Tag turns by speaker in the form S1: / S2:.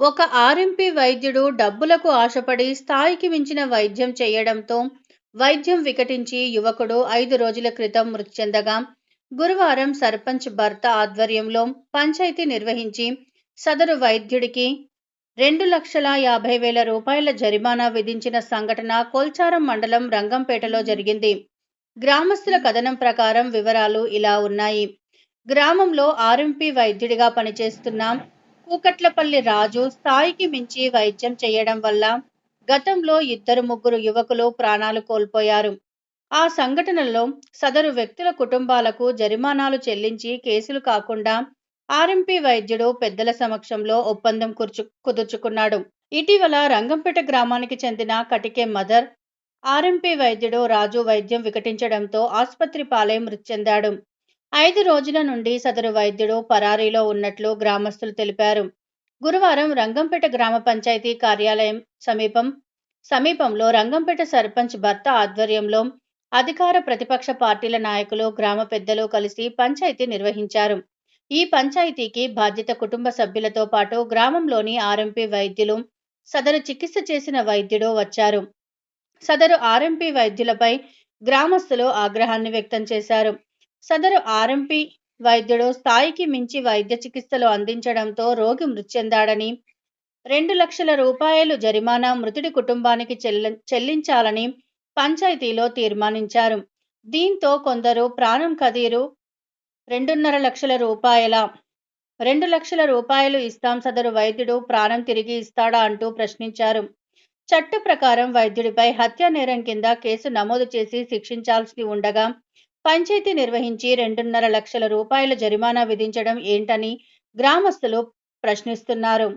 S1: ఒక ఆర్ఎంపీ వైద్యుడు డబ్బులకు ఆశపడి స్థాయికి మించిన వైద్యం చేయడంతో వైద్యం వికటించి యువకుడు 5 రోజుల క్రితం మృతి చెందగా, గురువారం సర్పంచ్ భర్త ఆధ్వర్యంలో పంచాయతీ నిర్వహించి సదరు వైద్యుడికి 2,50,000 రూపాయల జరిమానా విధించిన సంఘటన కొల్చారం మండలం రంగంపేటలో జరిగింది. గ్రామస్తుల కథనం ప్రకారం వివరాలు ఇలా ఉన్నాయి. గ్రామంలో ఆర్ఎంపీ వైద్యుడిగా పనిచేస్తున్న కూకట్లపల్లి రాజు స్థాయికి మించి వైద్యం చేయడం వల్ల గతంలో 2-3 యువకులు ప్రాణాలు కోల్పోయారు. ఆ సంఘటనలో సదరు వ్యక్తుల కుటుంబాలకు జరిమానాలు చెల్లించి కేసులు కాకుండా ఆర్ఎంపీ వైద్యుడు పెద్దల సమక్షంలో ఒప్పందం కుదుర్చుకున్నాడు. ఇటీవల రంగంపేట గ్రామానికి చెందిన కటికే మదర్ ఆర్ఎంపీ వైద్యుడు రాజు వైద్యం వికటించడంతో ఆసుపత్రి పాలై మృతి చెందాడు. 5 రోజుల నుండి సదరు వైద్యుడు పరారీలో ఉన్నట్లు గ్రామస్తులు తెలిపారు. గురువారం రంగంపేట గ్రామ పంచాయతీ కార్యాలయం సమీపంలో రంగంపేట సర్పంచ్ భర్త ఆధ్వర్యంలో అధికార ప్రతిపక్ష పార్టీల నాయకులు, గ్రామ పెద్దలు కలిసి పంచాయతీ నిర్వహించారు. ఈ పంచాయతీకి బాధ్యత కుటుంబ సభ్యులతో పాటు గ్రామంలోని ఆర్ఎంపీ వైద్యులు, సదరు చికిత్స చేసిన వైద్యుడు వచ్చారు. సదరు ఆర్ఎంపీ వైద్యులపై గ్రామస్తులు ఆగ్రహాన్ని వ్యక్తం చేశారు. సదరు ఆర్ఎంపీ వైద్యుడు స్థాయికి మించి వైద్య చికిత్సలు అందించడంతో రోగి మృతి చెందాడని, 2,00,000 రూపాయలు జరిమానా మృతుడి కుటుంబానికి చెల్లించాలని పంచాయతీలో తీర్మానించారు. దీంతో కొందరు ప్రాణం ఖరీదు 2,50,000 రూపాయలు ఇస్తాం, సదరు వైద్యుడు ప్రాణం తిరిగి ఇస్తాడా అంటూ ప్రశ్నించారు. చట్ట ప్రకారం వైద్యుడిపై హత్యా నేరం కింద కేసు నమోదు చేసి శిక్షించాల్సి ఉండగా పంచాయతీ నిర్వహించి 2,50,000 రూపాయల జరిమానా విధించడం ఏంటని గ్రామస్తులు ప్రశ్నిస్తున్నారు.